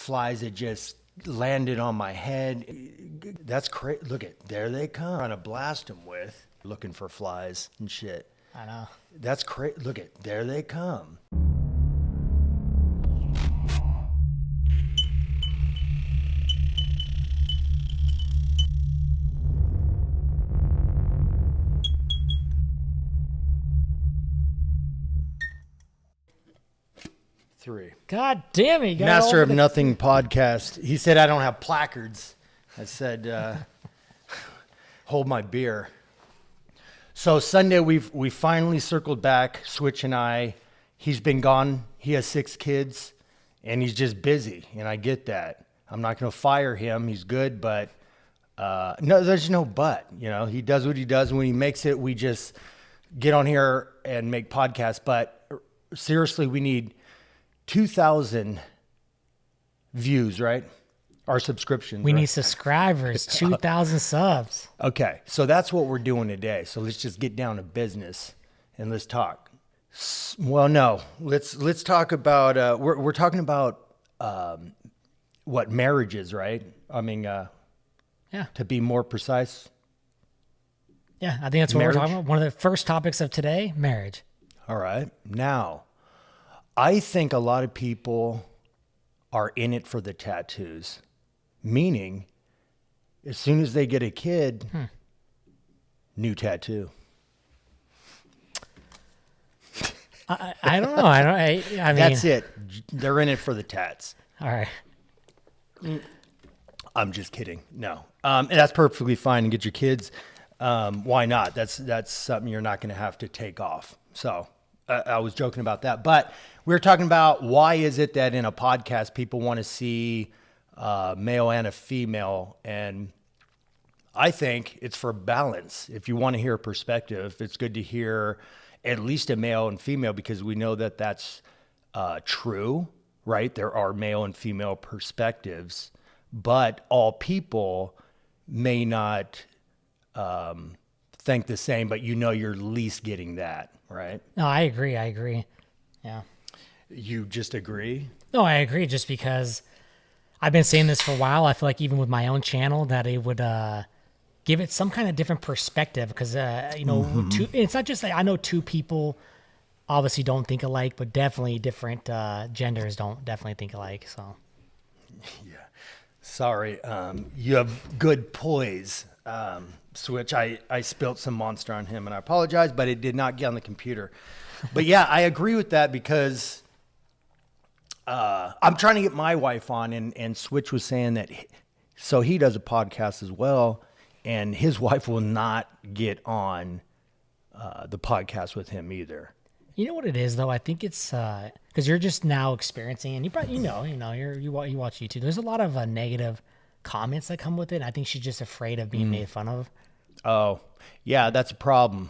flies that just landed on my head. That's crazy. Look at, there they come. Trying to blast them with, looking for flies and shit. I know. That's crazy. Look at, there they come. Three. God damn it. Master of Nothing podcast. He said, I don't have placards. I said, hold my beer. So Sunday, we finally circled back, Switch and I. He's been gone. He has 6 kids, and he's just busy, and I get that. I'm not going to fire him. He's good, but no, there's no but. You know, he does what he does. When he makes it, we just get on here and make podcasts. But seriously, we need 2,000 views, right? Our subscriptions. We right? need subscribers, 2,000 subs. Okay, so that's what we're doing today. So let's just get down to business and let's talk. Well, no, let's talk about. We're talking about what marriages, right? I mean, Yeah. to be more precise. Yeah, I think that's what Marriage? we're talking about. One of the first topics of today, marriage. All right, now, I think a lot of people are in it for the tattoos, meaning as soon as they get a kid, new tattoo. I don't know. I mean, That's it. They're in it for the tats. All right. I'm just kidding. No, and that's perfectly fine. And get your kids. Why not? That's something you're not going to have to take off. So I was joking about that, but we were talking about why is it that in a podcast people want to see a male and a female, and I think it's for balance. If you want to hear a perspective, it's good to hear at least a male and female because we know that that's true, right? There are male and female perspectives, but all people may not think the same, but you know you're at least getting that, right? No, I agree. Yeah. You just agree? No, I agree just because I've been saying this for a while. I feel like even with my own channel that it would give it some kind of different perspective because, it's not just like I know 2 people obviously don't think alike, but definitely different genders don't definitely think alike. So, Yeah. Sorry. You have good poise. Switch. I spilt some Monster on him and I apologize, but it did not get on the computer. But yeah, I agree with that because I'm trying to get my wife on and Switch was saying that, so he does a podcast as well and his wife will not get on the podcast with him either. you know what it is though? I think it's because you're just now experiencing, and you probably you watch YouTube. There's a lot of negative comments that come with it. I think she's just afraid of being made fun of. Oh, yeah, that's a problem.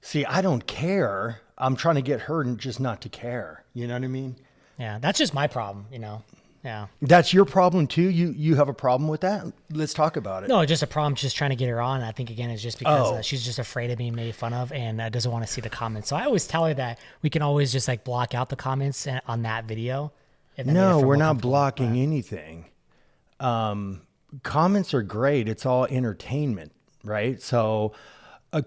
See, I don't care. I'm trying to get her just not to care. You know what I mean? Yeah, that's just my problem. Yeah. That's your problem too? You have a problem with that? Let's talk about it. No, just a problem. Just trying to get her on. I think again, it's just because she's just afraid of being made fun of and doesn't want to see the comments. So I always tell her that we can always just like block out the comments on that video. And then No, later we're we'll not complain. blocking anything. Comments are great. It's all entertainment, right? So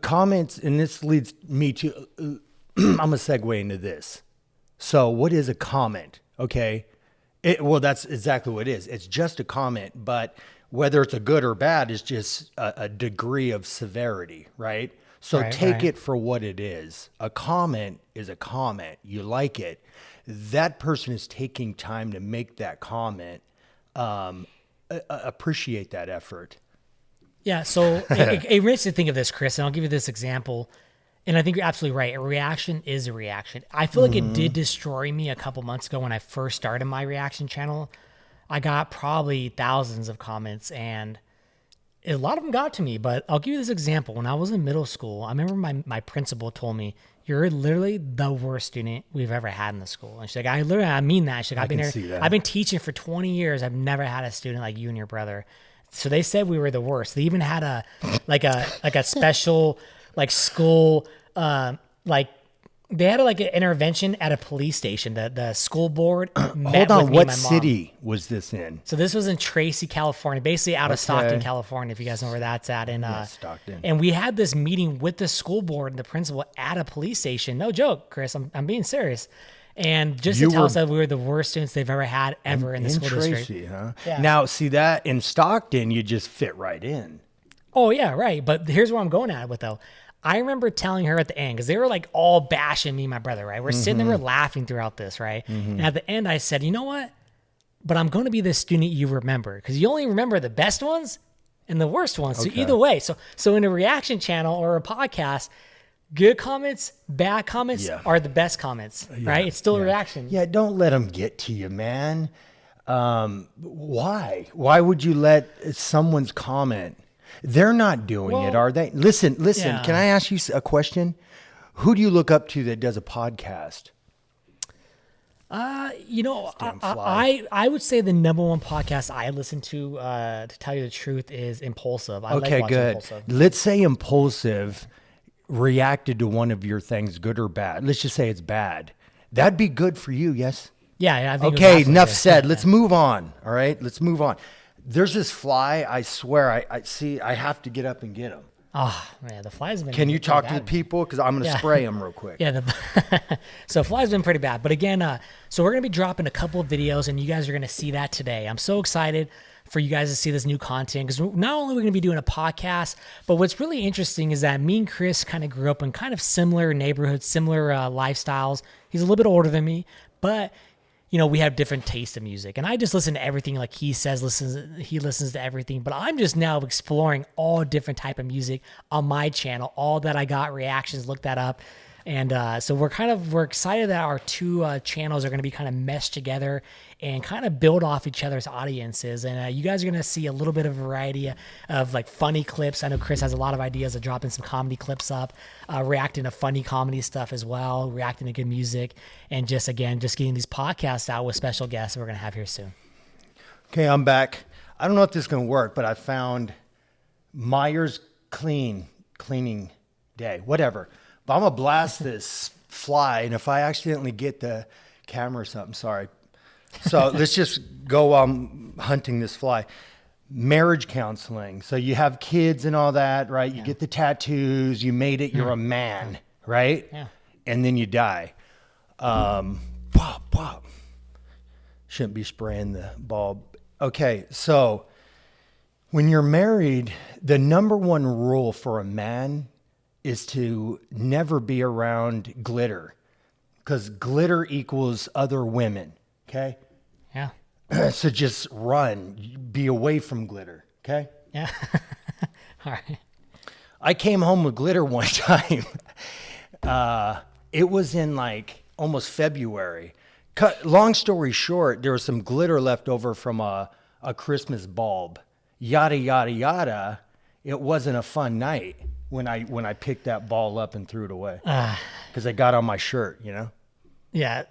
comments, and this leads me to, I'm going to segue into this. So what is a comment? Okay. Well, that's exactly what it is. It's just a comment, but whether it's a good or bad is just a degree of severity, right? So take it for what it is. A comment is a comment. You like it. That person is taking time to make that comment. Appreciate that effort. Yeah, so it makes me think of this, Chris, and I'll give you this example. And I think you're absolutely right. A reaction is a reaction. I feel like it did destroy me a couple months ago when I first started my reaction channel. I got probably thousands of comments, and a lot of them got to me. But I'll give you this example. When I was in middle school, I remember my principal told me, "You're literally the worst student we've ever had in the school." And she's like, I mean that. She's like, I've been teaching for 20 years. I've never had a student like you and your brother. So they said we were the worst. They even had a special like school They had like an intervention at a police station. The school board met Hold on, with me what and my mom. city was this in? So this was in Tracy, California, basically out of Stockton, Okay. California, if you guys know where that's at. And Stockton. and we had this meeting with the school board and the principal at a police station. No joke, Chris. I'm being serious. And just You to tell were- us that we were the worst students they've ever had ever in the In school district. Tracy, huh? Yeah. Now, see that in Stockton, you just fit right in. Oh yeah, right. But here's where I'm going at it with though. I remember telling her at the end, because they were like all bashing me and my brother, right? We're sitting there, we're laughing throughout this, right? And at the end, I said, you know what? But I'm going to be the student you remember, because you only remember the best ones and the worst ones. So either way, so in a reaction channel or a podcast, good comments, bad comments Yeah. are the best comments, right? It's still a reaction. Yeah, don't let them get to you, man. Why? Why would you let someone's comment? They're not doing it, Well, are they? Listen. yeah. Can I ask you a question? Who do you look up to that does a podcast? You know, Damn fly. I would say the number one podcast I listen to tell you the truth, is Impulsive. I like Okay, watching good. Impulsive. Let's say Impulsive reacted to one of your things, good or bad. Let's just say it's bad. That'd be good for you, yes? Yeah, I think it was Okay, absolutely enough good. said. Yeah, Let's move on. All right, let's move on. There's this fly. I swear, I see. I have to get up and get him. Oh man, the fly's been. Can you pretty talk to the bad. people? Because I'm going to Yeah. spray them real quick. Yeah, so fly's been pretty bad. But again, so we're gonna be dropping a couple of videos, and you guys are gonna see that today. I'm so excited for you guys to see this new content, because not only are we gonna be doing a podcast, but what's really interesting is that me and Chris kind of grew up in kind of similar neighborhoods, similar lifestyles. He's a little bit older than me, but you know, we have different taste of music, and I just listen to everything. Like he says, he listens to everything, but I'm just now exploring all different type of music on my channel. All that I got reactions, look that up. And so we're excited that our two channels are going to be kind of meshed together and kind of build off each other's audiences. And you guys are going to see a little bit of variety of like funny clips. I know Chris has a lot of ideas of dropping some comedy clips up, reacting to funny comedy stuff as well, reacting to good music, and just getting these podcasts out with special guests that we're going to have here soon. Okay, I'm back. I don't know if this is going to work, but I found Myers cleaning day, whatever. But I'm going to blast this fly, and if I accidentally get the camera or something, sorry. So let's just go hunting this fly. Marriage counseling. So you have kids and all that, right? You get the tattoos, you made it, you're a man, right? Yeah. And then you die. Pop, pop. Shouldn't be spraying the bulb. Okay, so when you're married, the number one rule for a man is to never be around glitter, because glitter equals other women, okay? Yeah. So just run, be away from glitter, okay? Yeah. All right. I came home with glitter one time. It was in like almost February. Long story short, there was some glitter left over from a Christmas bulb. Yada, yada, yada. It wasn't a fun night when I picked that ball up and threw it away because it got on my shirt, you know? Yeah.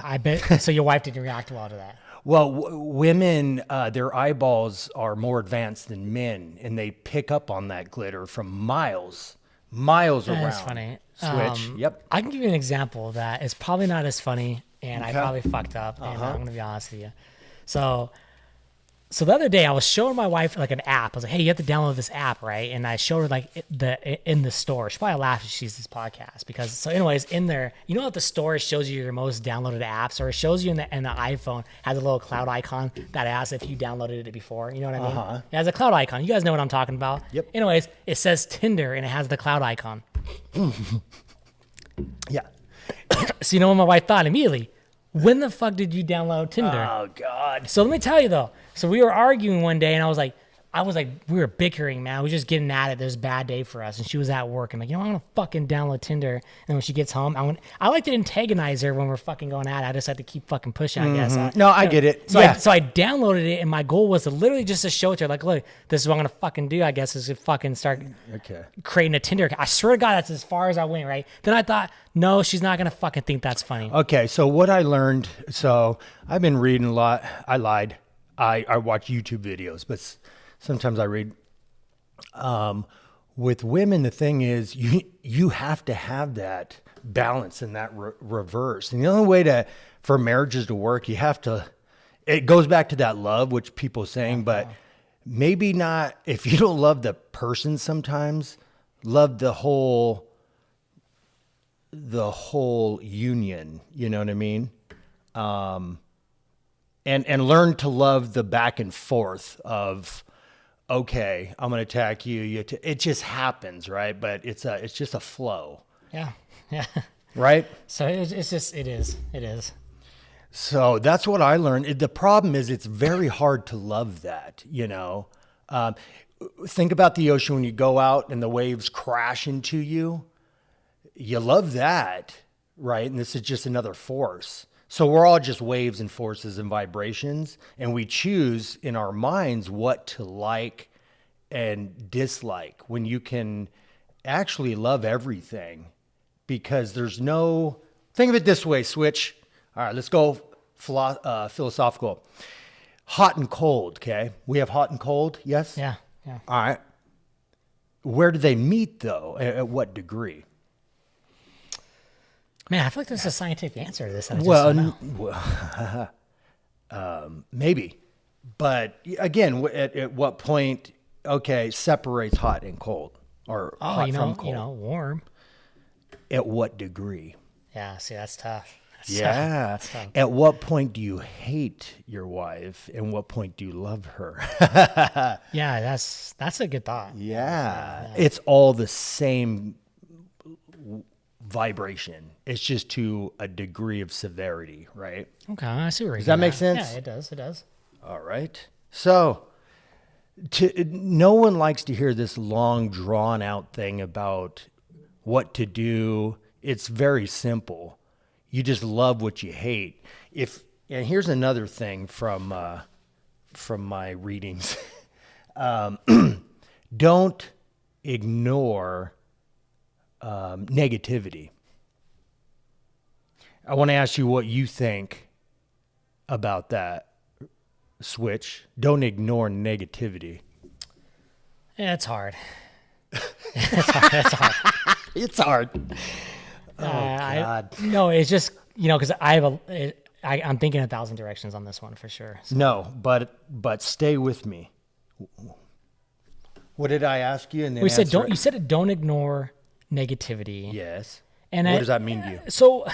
I bet. So your wife didn't react well to that. Well, women, their eyeballs are more advanced than men, and they pick up on that glitter from miles around. That's funny. Switch. Yep. I can give you an example of that. It's probably not as funny, and I Okay. probably fucked up, and I'm going to be honest with you. So the other day I was showing my wife like an app. I was like, hey, you have to download this app, right? And I showed her like in the store. She probably laughed if she sees this podcast because, so anyways, in there, you know how the store shows you your most downloaded apps, or it shows you in the iPhone has a little cloud icon that asks if you downloaded it before. You know what I mean? It has a cloud icon. You guys know what I'm talking about. Yep. Anyways, it says Tinder and it has the cloud icon. Yeah. So you know what my wife thought immediately? When the fuck did you download Tinder? Oh, God. So let me tell you though. So we were arguing one day, and I was like, we were bickering, man. We were just getting at it. It was a bad day for us, and she was at work. I'm like, I'm gonna fucking download Tinder. And when she gets home, I like to antagonize her when we're fucking going at it. I just have to keep fucking pushing, I guess. No, I get it. So, Yeah. I downloaded it, and my goal was to literally just to show it to her, like, look, this is what I'm gonna fucking do. I guess is to fucking start Okay. creating a Tinder account. I swear to God, that's as far as I went. Right? Then I thought, no, she's not gonna fucking think that's funny. Okay, so what I learned, so I've been reading a lot. I lied. I watch YouTube videos, but sometimes I read. With women, the thing is, you have to have that balance and that reverse. And the only way for marriages to work, you have to, it goes back to that love, which people are saying, but maybe not, if you don't love the person sometimes, love the whole union, you know what I mean? And learn to love the back and forth of, okay, I'm going to attack you. It just happens, right? But it's just a flow. Yeah. Yeah. Right? So it is. So that's what I learned. The problem is it's very hard to love that, you know? Think about the ocean when you go out and the waves crash into you. You love that, right? And this is just another force. So we're all just waves and forces and vibrations, and we choose in our minds what to like and dislike when you can actually love everything, because there's no, think of it this way, switch. All right, let's go philosophical. Hot and cold, okay? We have hot and cold, yes? Yeah. Yeah. All right. Where do they meet, though? At what degree? Man, I feel like there's a scientific answer to this. I just Well, don't know. maybe. But again, at what point, okay, separates hot and cold, or hot from cold? Warm. At what degree? Yeah, see, that's tough. Yeah. tough. At what point do you hate your wife, and what point do you love her? Yeah, that's a good thought. Yeah. It's all the same vibration. It's just to a degree of severity, right? Okay, I see where you're Does that getting make at. sense? Yeah, it does. It does. All right. So, no one likes to hear this long, drawn out thing about what to do. It's very simple. You just love what you hate. And here's another thing from my readings. Don't ignore negativity. I want to ask you what you think about that switch. Don't ignore negativity. Yeah, it's hard. It's hard. It's hard. Oh, God. No, it's just, because I'm thinking 1,000 directions on this one for sure. So. No, but stay with me. What did I ask you? And then You said it. don't ignore negativity. Yes. And what does that mean to you? So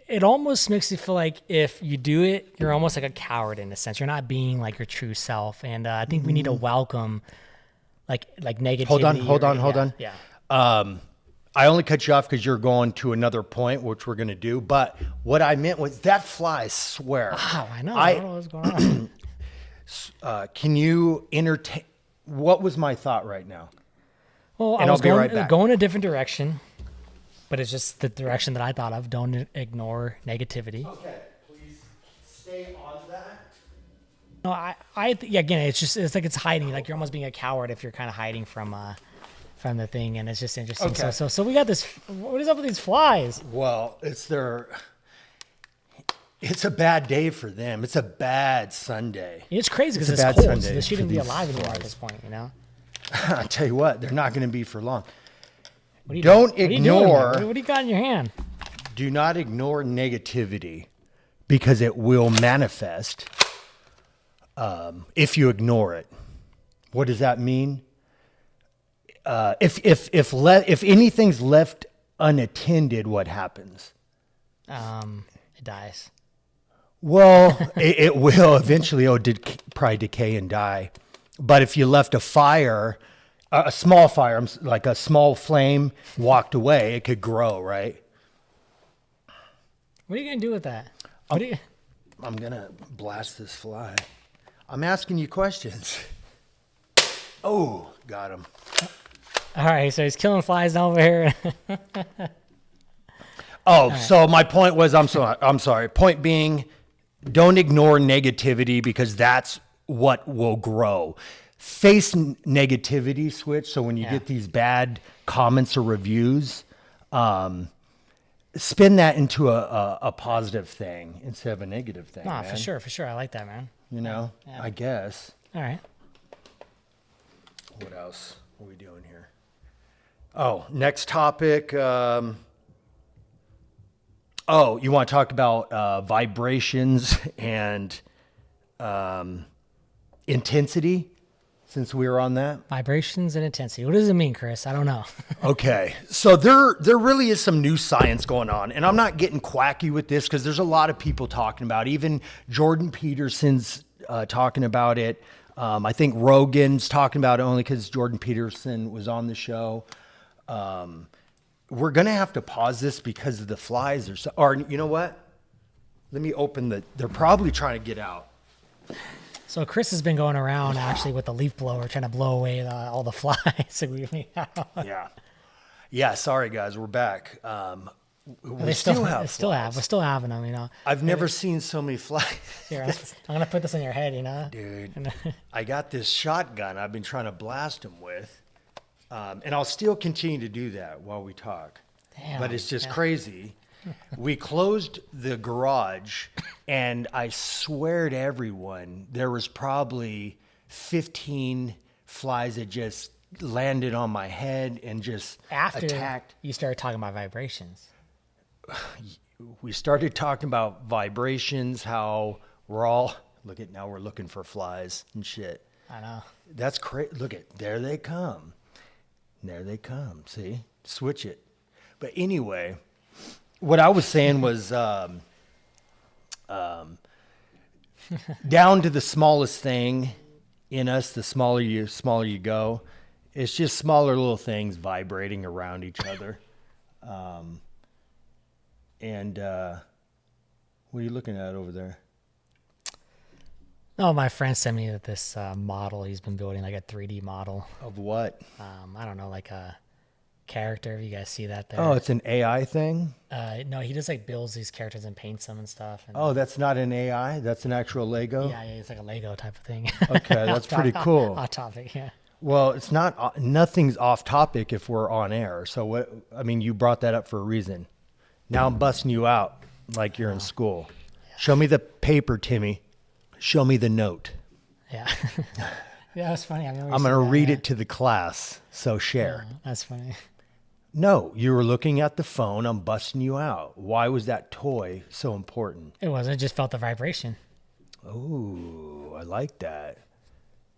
it almost makes you feel like if you do it, you're almost like a coward in a sense. You're not being like your true self. And I think we need to welcome like negativity. Hold on. Yeah. I only cut you off because you're going to another point, which we're going to do. But what I meant was that fly, I swear. Wow, I know. I don't know what's going on. Can you entertain? What was my thought right now? Well, And I was I'll be right back. going a different direction, but it's just the direction that I thought of. Don't ignore negativity. Okay, please stay on that. No, again, it's like it's hiding. Like you're almost being a coward if you're kind of hiding from the thing, and it's just interesting. Okay. So we got this. What is up with these flies? Well, it's a bad day for them. It's a bad Sunday. It's crazy because It's a it's bad cold. Sunday So they shouldn't for be these alive anymore at flies. this point. I tell you what, they're not going to be for long. What are you Don't doing? What are you doing, ignore. man? What do you got in your hand? Do not ignore negativity, because it will manifest if you ignore it. What does that mean? If anything's left unattended, what happens? It dies. Well, it will eventually. Probably decay and die. But if you left a fire, a small fire, like a small flame, walked away, it could grow, right? What are you gonna do with that? What are you? I'm gonna blast this fly. I'm asking you questions. Oh, got him. All right, so he's killing flies over here. Oh, so my point was, I'm sorry. Point being, don't ignore negativity, because that's what will grow. Face negativity, switch. So when you get these bad comments or reviews, spin that into a positive thing instead of a negative thing. Nah, man. for sure. I like that, man. You know, Yeah. I guess. All right. What else are we doing here? Oh, next topic. Oh, you want to talk about vibrations and intensity, since we were on that? Vibrations and intensity. What does it mean, Chris? I don't know. Okay, so there really is some new science going on, and I'm not getting quacky with this because there's a lot of people talking about it. Even Jordan Peterson's talking about it. I think Rogan's talking about it only because Jordan Peterson was on the show. We're gonna have to pause this because of the flies, or you know what? Let me open the. They're probably trying to get out. So Chris has been going around actually with the leaf blower trying to blow away all the flies. Yeah. Sorry guys, we're back. We Still flies. we're still having them, you know. I've never seen so many flies. Here, I'm gonna put this on your head, you know. Dude, I got this shotgun I've been trying to blast them with, and I'll still continue to do that while we talk. Damn, but it's just yeah. crazy. We closed the garage, and I swear to everyone, there was probably 15 flies that just landed on my head and just After attacked. you started talking about vibrations. We started talking about vibrations, how we're all, now we're looking for flies and shit. I know. That's crazy. Look at, there they come. There they come. See? Switch it. But anyway, what I was saying was down to the smallest thing in us, the smaller you go. It's just smaller little things vibrating around each other. What are you looking at over there? Oh, my friend sent me this model he's been building, like a 3D model. Of what? I don't know, like a character. You guys see that there? Oh, it's an AI thing? No, he just like builds these characters and paints them and stuff. And, Oh, that's not an AI? That's an actual Lego? yeah, it's like a Lego type of thing. Okay, that's pretty cool. Hot topic, yeah. Well, it's not, nothing's off topic if we're on air. So what, I mean, you brought that up for a reason. Now I'm busting you out like you're in school. Show me the paper, Timmy. Show me the note. Yeah. Yeah, that's funny. I'm going to read it to the class. So share. That's funny. No, you were looking at the phone. I'm busting you out. Why was that toy so important? It wasn't. I just felt the vibration. Oh, I like that.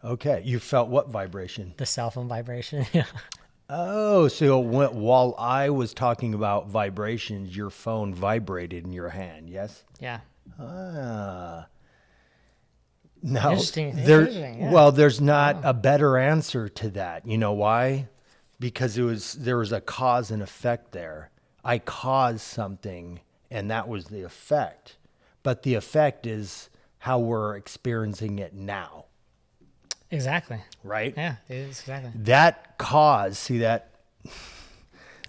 Okay. You felt what vibration? The cell phone vibration. Yeah. Oh, so while I was talking about vibrations, your phone vibrated in your hand, yes? Yeah. Ah. No, Interesting. Yeah. Well, there's not a better answer to that. You know why? Because there was a cause and effect there. I caused something, and that was the effect. But the effect is how we're experiencing it now. Exactly. Right? Yeah, it is exactly. That cause, see that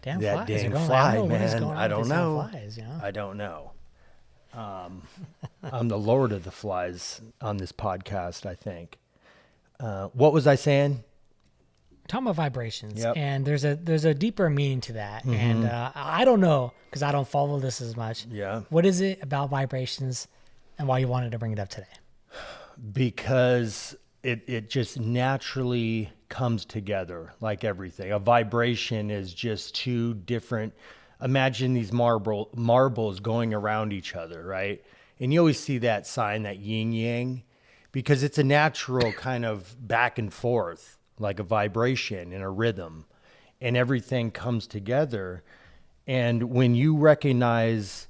Damn that flies. dang Are going, fly, I don't know what is man. going on I with don't these damn know. Flies, you know? I don't know. I'm the Lord of the Flies on this podcast, I think. What was I saying? Talking about vibrations, Yep. and there's a deeper meaning to that, and I don't know because I don't follow this as much. Yeah. What is it about vibrations, and why you wanted to bring it up today? Because it just naturally comes together like everything. A vibration is just two different. Imagine these marbles going around each other, right? And you always see that sign, that yin yang, because it's a natural kind of back and forth, like a vibration and a rhythm, and everything comes together. And when you recognize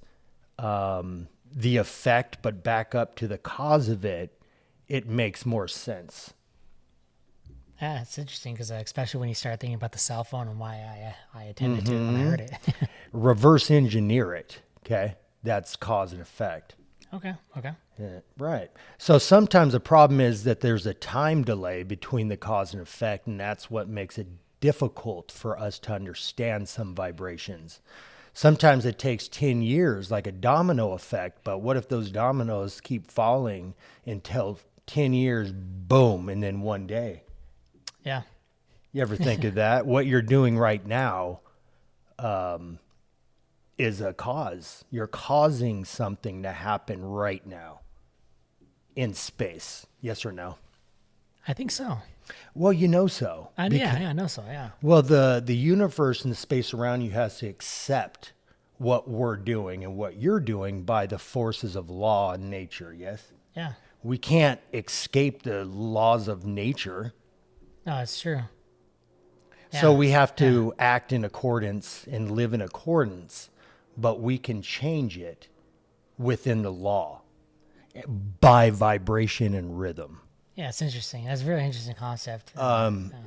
the effect, but back up to the cause of it, it makes more sense. Yeah, it's interesting because especially when you start thinking about the cell phone and why I attended to it when I heard it. Reverse engineer it. Okay. That's cause and effect. Okay. Yeah, right. So sometimes the problem is that there's a time delay between the cause and effect, and that's what makes it difficult for us to understand some vibrations. Sometimes it takes 10 years, like a domino effect, but what if those dominoes keep falling until 10 years, boom, and then one day? Yeah. You ever think of that? What you're doing right now is a cause. You're causing something to happen right now in space. Yes or no? I think so. Well, you know so. Yeah, I know so. Yeah. Well, the universe and the space around you has to accept what we're doing and what you're doing by the forces of law and nature. Yes. Yeah. We can't escape the laws of nature. No, it's true. So Yeah. we have to act in accordance and live in accordance, but we can change it within the law by vibration and rhythm. Yeah, it's interesting. That's a very interesting concept.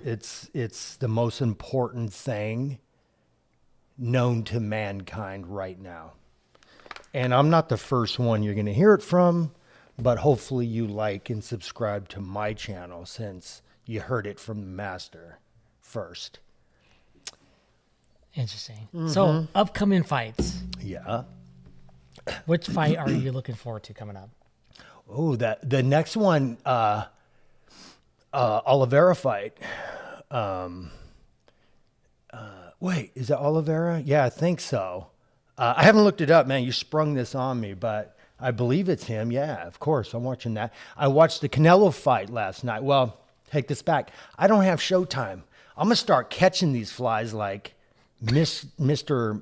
It's the most important thing known to mankind right now. And I'm not the first one you're going to hear it from, but hopefully you like and subscribe to my channel since you heard it from the master first. Interesting. Mm-hmm. So, upcoming fights. Yeah. Which fight are you looking forward to coming up? Oh, the next one, Oliveira fight. Wait, is that Oliveira? Yeah, I think so. I haven't looked it up, man. You sprung this on me, but I believe it's him. Yeah, of course. I'm watching that. I watched the Canelo fight last night. Well, take this back. I don't have Showtime. I'm going to start catching these flies like Mr.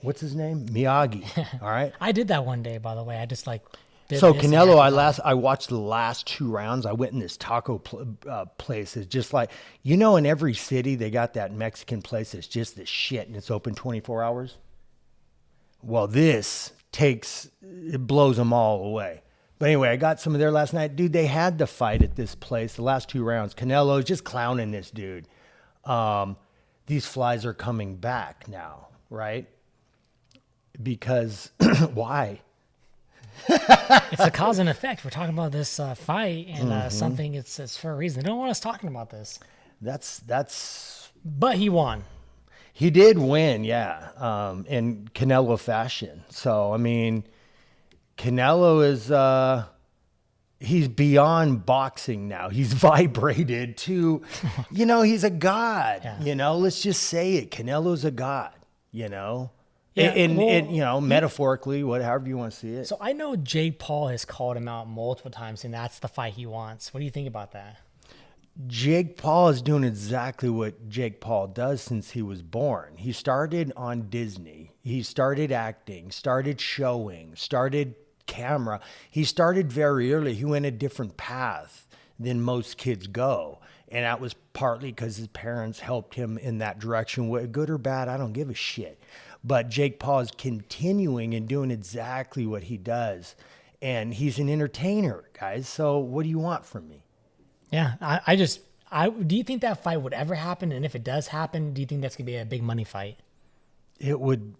What's his name? Miyagi. All right. I did that one day, by the way. I just like. did So this and Canelo, that. I watched the last 2 rounds. I went in this taco place. It's just like, in every city they got that Mexican place that's just the shit and it's open 24 hours. Well, it blows them all away. But anyway, I got some of there last night. Dude, they had the fight at this place, the last 2 rounds. Canelo's just clowning this dude. These flies are coming back now, right? Because why? It's a cause and effect. We're talking about this fight and something. It's for a reason. They don't want us talking about this. That's But he won. He did win, yeah, in Canelo fashion. So, I mean, Canelo is, he's beyond boxing now. He's vibrated to, he's a god, Yeah. let's just say it. Canelo's a god, Yeah, and metaphorically, however you want to see it. So I know Jake Paul has called him out multiple times, and that's the fight he wants. What do you think about that? Jake Paul is doing exactly what Jake Paul does since he was born. He started on Disney. He started acting, started showing, started camera. He started very early. He went a different path than most kids go. And that was partly because his parents helped him in that direction. Good or bad, I don't give a shit. But Jake Paul is continuing and doing exactly what he does. And he's an entertainer, guys. So what do you want from me? Yeah, I do you think that fight would ever happen? And if it does happen, do you think that's gonna be a big money fight? It would,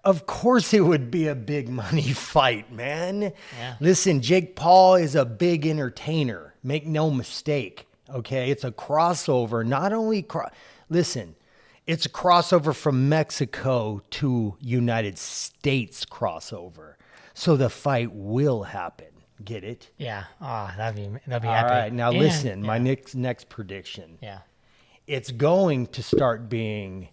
of course, it would be a big money fight, man. Yeah. Listen, Jake Paul is a big entertainer. Make no mistake. Okay, it's a crossover. Not only listen, it's a crossover from Mexico to United States crossover. So the fight will happen. Get it? Yeah. That'd be All epic. right. Now And- listen, my yeah. next prediction. Yeah. It's going to start being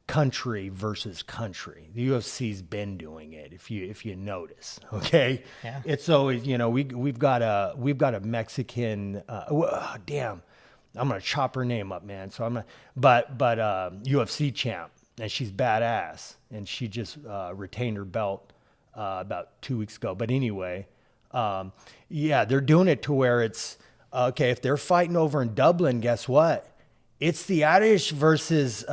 country versus country. The UFC's been doing it. If you notice, okay. Yeah. It's always we've got a Mexican. Damn, I'm gonna chop her name up, man. So I'm gonna, but UFC champ, and she's badass, and she just retained her belt about 2 weeks ago. But anyway, yeah, they're doing it to where it's okay. If they're fighting over in Dublin, guess what? It's the Irish versus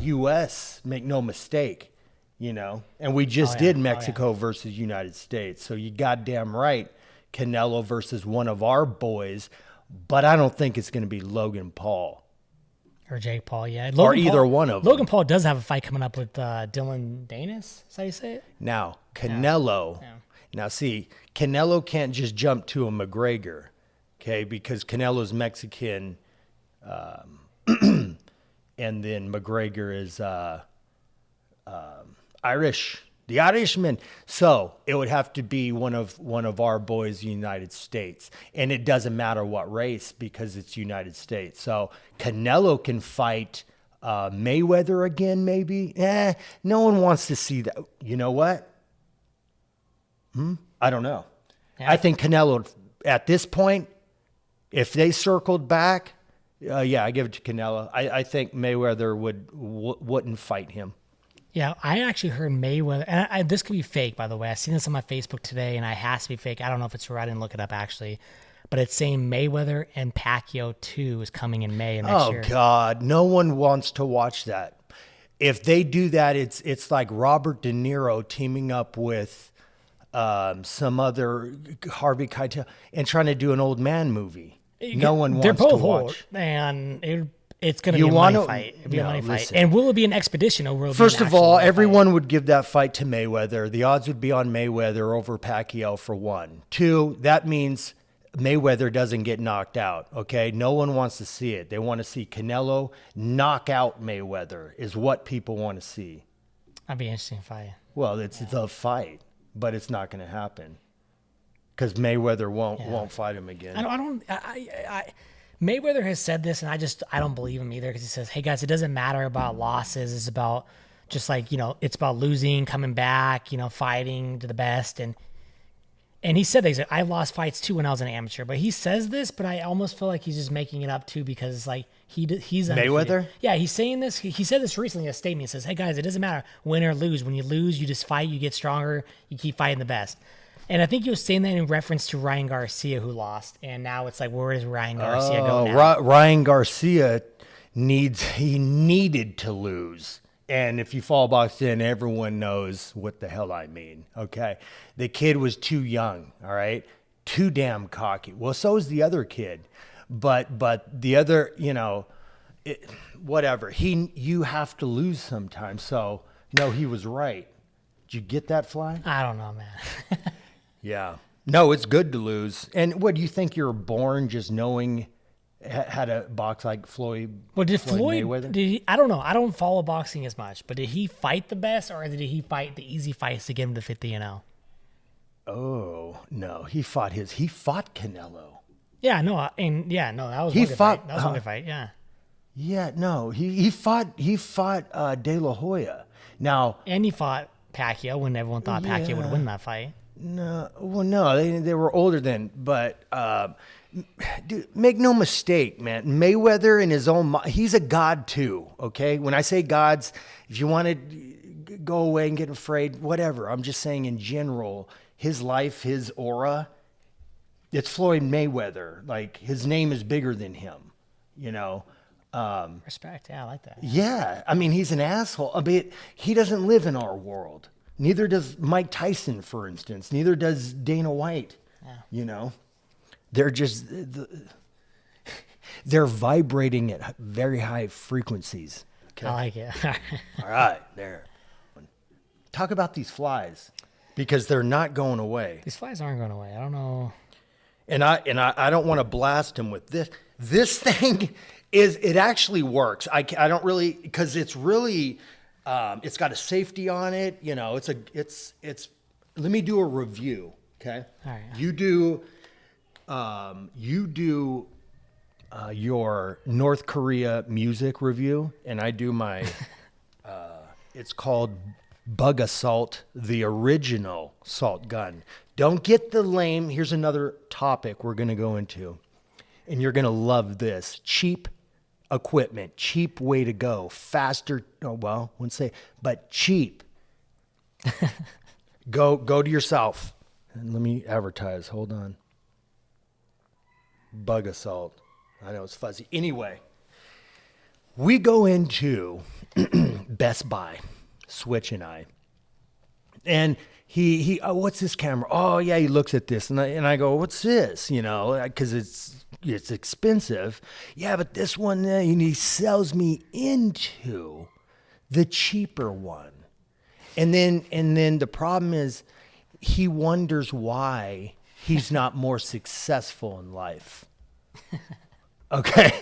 U.S. Make no mistake, And we just did Mexico versus United States. So you goddamn right, Canelo versus one of our boys. But I don't think it's going to be Logan Paul. Or Jake Paul, yeah. Either one of them. Logan Paul does have a fight coming up with Dylan Danis. Is that how you say it? Now, Canelo. Yeah. Now, see, Canelo can't just jump to a McGregor, okay? Because Canelo's Mexican, and then McGregor is Irish, the Irishman. So it would have to be one of our boys, United States, and it doesn't matter what race because it's United States. So Canelo can fight Mayweather again, maybe. No one wants to see that. You know what? I don't know. Yeah. I think Canelo at this point, if they circled back, I give it to Canelo. I think Mayweather wouldn't fight him. Yeah, I actually heard Mayweather, and this could be fake, by the way. I seen this on my Facebook today, and it has to be fake. I don't know if it's right. I didn't look it up actually, but it's saying Mayweather and Pacquiao 2 is coming in May of next Oh year. God, no one wants to watch that. If they do that, it's like Robert De Niro teaming up with some other Harvey Keitel and trying to do an old man movie. No one They're wants to both watch. old, and it's going to You be a money wanna- fight. It'll be a no, money listen. fight. And will it be an expedition or will it be First an of actual all, fight? everyone would give that fight to Mayweather. The odds would be on Mayweather over Pacquiao for one. Two, that means Mayweather doesn't get knocked out. Okay, no one wants to see it. They want to see Canelo knock out Mayweather. Is what people want to see. That'd be an interesting fight. Well, it's a fight, but it's not going to happen because Mayweather won't fight him again. Mayweather has said this, and I don't believe him either because he says, "Hey guys, it doesn't matter about losses. It's about just like it's about losing, coming back, fighting to the best." And he said that I lost fights too when I was an amateur. But he says this, but I almost feel like he's just making it up too because it's like he's undefeated. Mayweather? Yeah, he's saying this. He said this recently in a statement. He says, "Hey guys, it doesn't matter win or lose. When you lose, you just fight. You get stronger. You keep fighting the best." And I think he was saying that in reference to Ryan Garcia, who lost. And now it's like, where does Ryan Garcia go now? Ryan Garcia needed to lose. And if you fall boxed in, everyone knows what the hell I mean. Okay. The kid was too young. All right. Too damn cocky. Well, so is the other kid. But the other, whatever. You have to lose sometimes. So no, he was right. Did you get that, Fly? I don't know, man. Yeah. No, it's good to lose. And what do you think you're born just knowing how to box like Floyd? Well, did Floyd Mayweather? I don't know. I don't follow boxing as much, but did he fight the best or did he fight the easy fights to get him to 50-0? Oh, no. He fought Canelo. Yeah, no, that was He one good fought- fight. That was one good fight, yeah. Yeah, no. He fought De La Hoya. Now, And he fought Pacquiao when everyone thought Pacquiao would win that fight. no, they were older then, but dude, make no mistake, man. Mayweather in his own he's a god too, okay? When I say gods, if you want to go away and get afraid, whatever. I'm just saying in general, his life, his aura, it's Floyd Mayweather. Like his name is bigger than him, Respect, yeah, I like that. Yeah, I mean, he's an asshole. But he doesn't live in our world. Neither does Mike Tyson, for instance. Neither does Dana White. Yeah. They're just they're vibrating at very high frequencies. Okay. I like it. All right, there. Talk about these flies because they're not going away. These flies aren't going away. I don't know. And I don't want to blast him with this. This thing it actually works. I don't really because it's really it's got a safety on it. It's let me do a review. Okay. All right. You do your North Korea music review, and I do my. It's called Bug Assault, the original salt gun. Don't get the lame. Here's another topic we're going to go into, and you're going to love this. Cheap equipment, cheap way to go, faster. Oh, well, I wouldn't say, but cheap. Go to yourself. And let me advertise. Hold on. Bug Assault. I know it's fuzzy. Anyway, we go into Best Buy, Switch and I. And he what's this camera? Oh yeah, he looks at this and I go, what's this? Because it's expensive. Yeah, but this one, and he sells me into the cheaper one. And then the problem is he wonders why he's not more successful in life. Okay.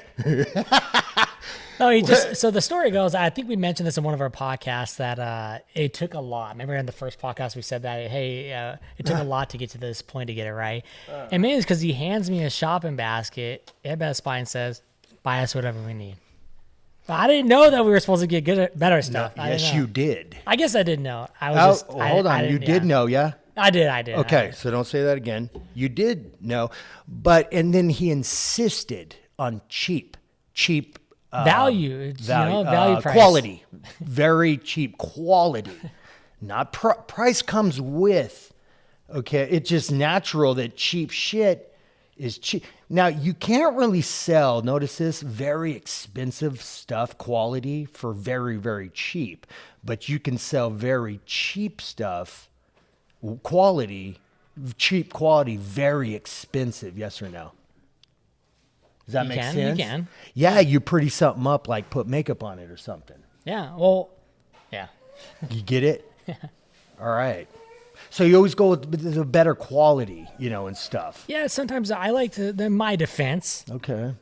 No, so the story goes, I think we mentioned this in one of our podcasts that it took a lot. Remember in the first podcast we said that, hey, it took a lot to get to this point to get it right. And maybe it's because he hands me a shopping basket at Best Buy and says, buy us whatever we need. But I didn't know that we were supposed to get better stuff. Yes, you did. I guess I didn't know. Hold on. You did know, yeah? I did. Okay, so don't say that again. You did know. And then he insisted on cheap value, it's, value price. quality, very cheap quality, not price comes with. Okay, it's just natural that cheap shit is cheap. Now you can't really sell. Notice this: very expensive stuff, quality for very very cheap, but you can sell very cheap stuff, quality, cheap quality, very expensive. Yes or no? Does that make sense? You can. Yeah, you pretty something up, like put makeup on it or something. Yeah. Well, yeah. You get it? All right. So you always go with the better quality, and stuff. Yeah. Sometimes I like to, in my defense, Okay.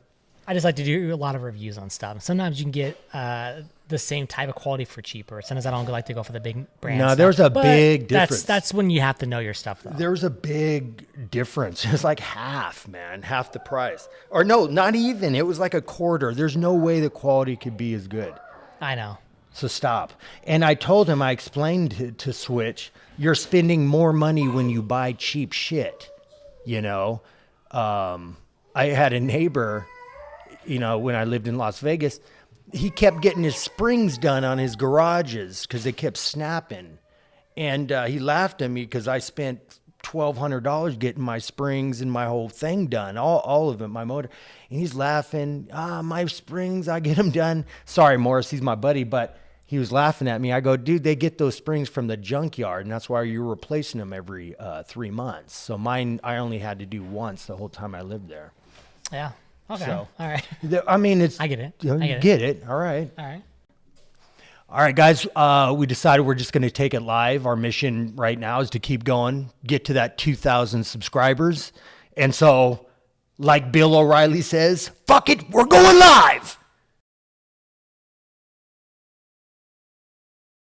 I just like to do a lot of reviews on stuff. Sometimes you can get the same type of quality for cheaper. Sometimes I don't like to go for the big brand. No, stuff. there's a But big difference. That's when you have to know your stuff, though. There's a big difference. It's like half, man, half the price. Or no, not even. It was like a quarter. There's no way the quality could be as good. I know. So stop. And I told him, I explained to Switch, you're spending more money when you buy cheap shit. I had a neighbor, when I lived in Las Vegas, he kept getting his springs done on his garages because they kept snapping. And he laughed at me because I spent $1,200 getting my springs and my whole thing done, all of it, my motor. And he's laughing, my springs, I get them done. Sorry, Morris, he's my buddy, but he was laughing at me. I go, dude, they get those springs from the junkyard, and that's why you're replacing them every 3 months. So mine, I only had to do once the whole time I lived there. Yeah. Okay. So, all right. I mean, it's. I get it. You I get it. All right. All right. All right, guys. We decided we're just going to take it live. Our mission right now is to keep going, get to that 2,000 subscribers. And so, like Bill O'Reilly says, fuck it, we're going live.